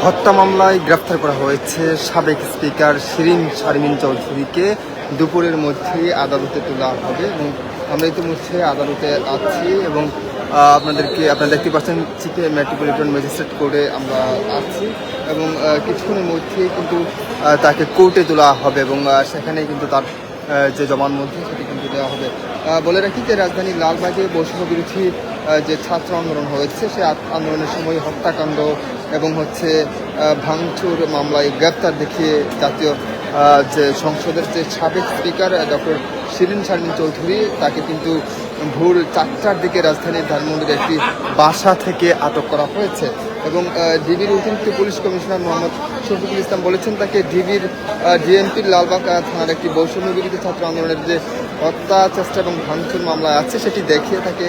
হত্যা মামলায় গ্রেফতার করা হয়েছে সাবেক স্পিকার শিরিন শারমিন চৌধুরীকে দুপুরের মধ্যেই আদালতে তোলা হবে এবং আমরা ইতিমধ্যে আদালতে আছি এবং আপনারা দেখতে পাচ্ছেন চিফ মেট্রোপলিটন ম্যাজিস্ট্রেট কোর্টে আমরা আছি এবং কিছুক্ষণের মধ্যেই কিন্তু তাকে কোর্টে তোলা হবে এবং সেখানে কিন্তু তার যে জবানবন্দি সেটি কিন্তু দেওয়া হবে। বলে রাখি যে রাজধানীর লালবাগে বৈষম্য বিরোধী যে ছাত্র আন্দোলন হয়েছে সেই আন্দোলনের সময় হত্যাকাণ্ড এবং ভাঙচুর মামলায় গ্রেপ্তার দেখিয়ে জাতীয় যে সংসদের যে সাবেক স্পিকার ডক্টর শিরিন শারমিন চৌধুরী তাকে কিন্তু ভোর 4টার দিকে রাজধানীর ধানমন্ডির একটি বাসা থেকে আটক করা হয়েছে এবং ডিবির অতিরিক্ত পুলিশ কমিশনার মোহাম্মদ শফিকুল ইসলাম বলেছেন তাকে ডিএমপির লালবাগ থানার একটি বৈষম্য বিরোধী ছাত্র আন্দোলনের যে হত্যা চেষ্টা এবং ভাঙচুর মামলা আছে সেটি দেখিয়ে তাকে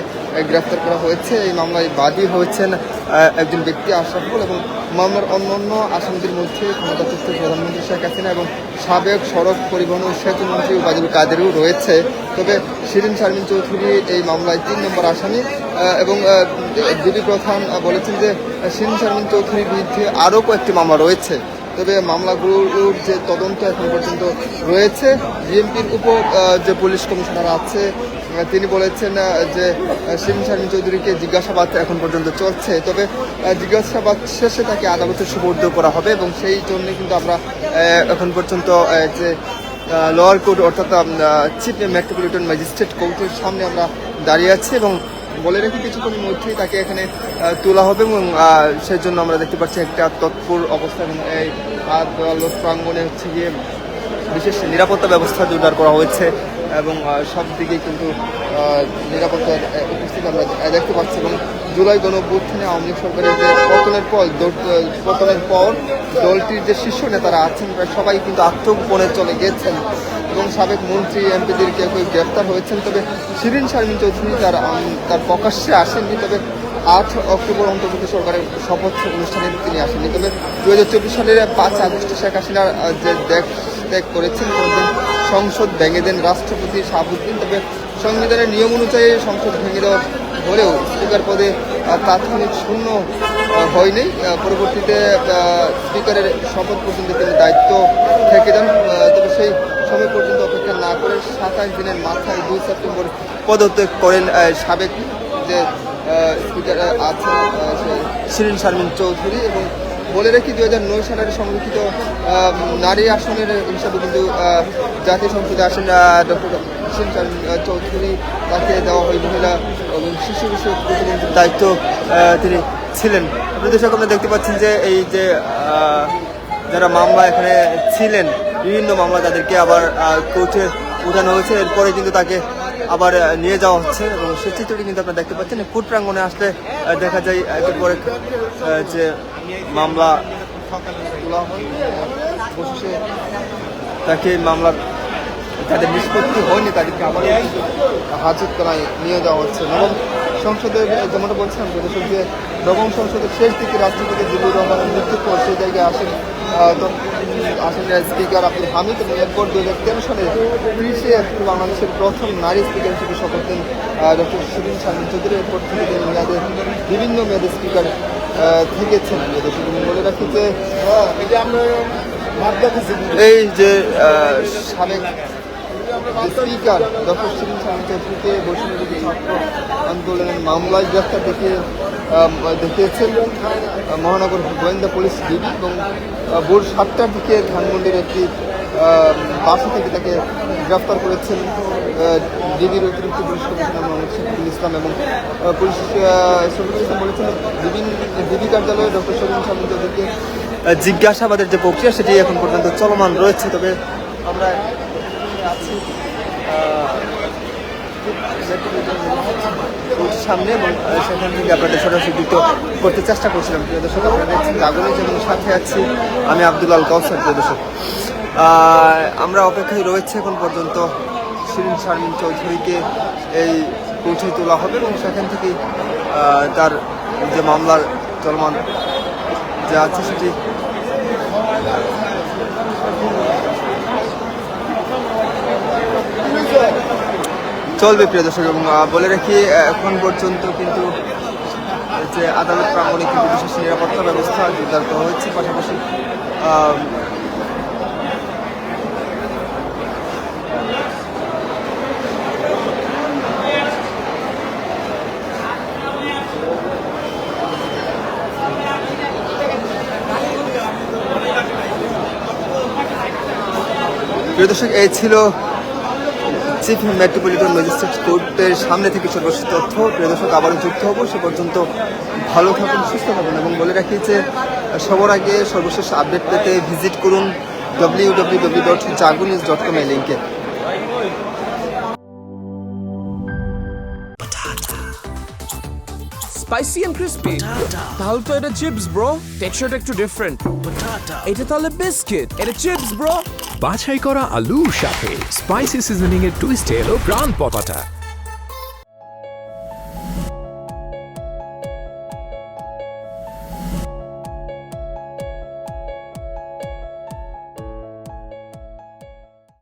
গ্রেফতার করা হয়েছে। এই মামলায় বাদী হয়েছেন একজন ব্যক্তি আশরাফুল এবং মামলার অন্যান্য আসামিদের মধ্যে ক্ষমতাচ্যুত প্রধানমন্ত্রী শেখ হাসিনা এবং সাবেক সড়ক পরিবহন ও সেতু মন্ত্রী ওবায়দুল কাদেরও রয়েছে। তবে শিরিন শারমিন চৌধুরী এই মামলায় 3 নম্বর আসামি এবং ডিবি প্রধান বলেছেন যে শিরিন শারমিন চৌধুরীর বিরুদ্ধে আরও কয়েকটি মামলা রয়েছে। তবে মামলাগুলোর যে তদন্ত এখন পর্যন্ত রয়েছে ডিএমপির যে পুলিশ কমিশনার আছে তিনি বলেছেন যে শিরিন শারমিন চৌধুরীকে জিজ্ঞাসাবাদ এখন পর্যন্ত চলছে। তবে জিজ্ঞাসাবাদ শেষে তাকে আদালতে সুপর্দ করা হবে এবং সেই জন্য কিন্তু আমরা এখন পর্যন্ত যে লোয়ার কোর্ট অর্থাৎ চিফ মেট্রোপলিটন ম্যাজিস্ট্রেট কোর্টের সামনে আমরা দাঁড়িয়ে আছি এবং বলে রাখি কিছুক্ষণের মধ্যেই তাকে এখানে তোলা হবে এবং সেই জন্য আমরা দেখতে পাচ্ছি একটা তৎপর অবস্থা এবং এই আদালত প্রাঙ্গণে গিয়ে বিশেষ নিরাপত্তা ব্যবস্থা জোরদার করা হয়েছে এবং সব দিকে কিন্তু নিরাপত্তার উপস্থিতি আমরা দেখতে পাচ্ছি এবং জুলাই গণঅভ্যুত্থানে আওয়ামী লীগ সরকারের যে পতনের পর দলটির যে শীর্ষ নেতারা আছেন প্রায় সবাই কিন্তু আত্মগোপনে চলে গেছেন এবং সাবেক মন্ত্রী এমপিদের কেউ গ্রেপ্তার হয়েছেন। তবে শিরিন শারমিন চৌধুরী তার প্রকাশ্যে আসেননি, তবে 8 অক্টোবর অন্তর্বর্তী সরকারের শপথ অনুষ্ঠানে তিনি আসেননি। তবে 2024 সালের 5 আগস্ট শেখ হাসিনার যে ত্যাগ করেছেন সংসদ ভেঙে দেন রাষ্ট্রপতি শাহাবুদ্দিন। তবে সংবিধানের নিয়ম অনুযায়ী সংসদ ভেঙে দেওয়া হলেও স্পিকার পদে তাৎক্ষণিক শূন্য হয়নি। পরবর্তীতে স্পিকারের শপথ পর্যন্ত তিনি দায়িত্ব থেকে যান। তবে সেই সময় পর্যন্ত অপেক্ষা না করে 27 দিনের মাথায় 2 সেপ্টেম্বর পদত্যাগ করেন সাবেক যে স্পিকার আছেন শিরিন শারমিন চৌধুরী এবং বলে রাখি 2009 সালের সংরক্ষিত নারী আসনের হিসাবে কিন্তু জাতীয় সংসদে আসেন ডক্টর শিরিন শারমিন চৌধুরী। তাকে দেওয়া হয় মহিলা এবং শিশু বিষয়ক প্রতিমন্ত্রীর দায়িত্ব তিনি ছিলেন। দর্শক আপনারা দেখতে পাচ্ছেন যে এই যে যারা মামলা এখানে ছিলেন বিভিন্ন মামলা তাদেরকে আবার কোর্টে উঠানো হয়েছে, এরপরে কিন্তু তাকে আবার নিয়ে যাওয়া হচ্ছে এবং সে চিত্রটি কিন্তু আপনারা দেখতে পাচ্ছেন। কোর্ট প্রাঙ্গণে আসলে দেখা যায় একের পর যে মামলা তোলা হয় অবশেষে তাকে মামলার যাদের নিষ্পত্তি হয়নি তাদেরকে আবার হাজত করায় নিয়ে যাওয়া হচ্ছে। নবম সংসদের যেমনটা বলছিলাম দর্শক যে নবম সংসদের শেষ দিকে রাষ্ট্রপতি জিল্লুর রহমানের মৃত্যুর পর সেই জায়গায় আসেন স্পিকার আব্দুল হামিদ এবং এরপর 2013 সালে 30 এপ্রিল বাংলাদেশের প্রথম নারী স্পিকার হিসেবে শপথ নেন ডক্টর শিরিন শারমিন চৌধুরী। এরপর থেকে তিনি বিভিন্ন মেয়াদে স্পিকার থেকেছেন। বলে রাখি যে এই যে সাবেক স্পিকার ডক্টর শিরিন শারমিন চৌধুরীকে বৈষম্য বিরোধী ছাত্র আন্দোলনের মামলায় গ্রেফতার দেখিয়েছেন মহানগর গোয়েন্দা পুলিশ ডিবি এবং ভোর 7টার দিকে ধানমন্ডির একটি বাসা থেকে তাকে গ্রেফতার করেছেন ডিবির অতিরিক্ত পুলিশ কমিশনার মোহাম্মদ শফিকুল ইসলাম এবং পুলিশ শফিকুল ইসলাম বলেছেন ডিবি কার্যালয়ে ডক্টর শিরিন শারমিন চৌধুরীকে জিজ্ঞাসাবাদের যে প্রক্রিয়া সেটি এখন পর্যন্ত চলমান রয়েছে। তবে আমরা আছি সামনে এবং সেখান থেকে আপনাদের সরাসরি যুক্ত করতে চেষ্টা করছিলাম। প্রিয় দর্শক আপনারা দেখছেন জাগরণ এবং সাথে আছি আমি আব্দুল আল কাউসার। প্রিয় দর্শক আমরা অপেক্ষায় রয়েছে এখন পর্যন্ত শিরিন শারমিন চৌধুরীকে এই কোর্টে তোলা হবে এবং সেখান থেকেই তার যে মামলার চলমান যে আছে সেটি চলবে। প্রিয় দর্শক এবং বলে রাখি এখন পর্যন্ত কিন্তু যে আদালত প্রাঙ্গণে কিন্তু বিশেষ নিরাপত্তা ব্যবস্থা জোরদার করা হয়েছে। পাশাপাশি প্রিয় দর্শক, এই ছিল চিফ মেট্রোপলিটন ম্যাজিস্ট্রেট কোর্টের সামনে থেকে সর্বশেষ তথ্য। প্রিয় দর্শক, আবারও যুক্ত হবো, সে পর্যন্ত ভালো থাকুন, সুস্থ থাকুন এবং বলে রাখি যে সবার আগে সর্বশেষ আপডেট পেতে ভিজিট করুন www.jagunews.com এই লিঙ্কে। Spicy and crispy. তাহলে তো এটা চিপস ব্রো, টেক্সচারটা একটু ডিফারেন্ট। এটা তাহলে বিস্কিট, এটা চিপস ব্রো। বাছাই করা আলুর সাথে স্পাইসি সিজনিং এর টুইস্ট এলো প্রাণ পটাটা।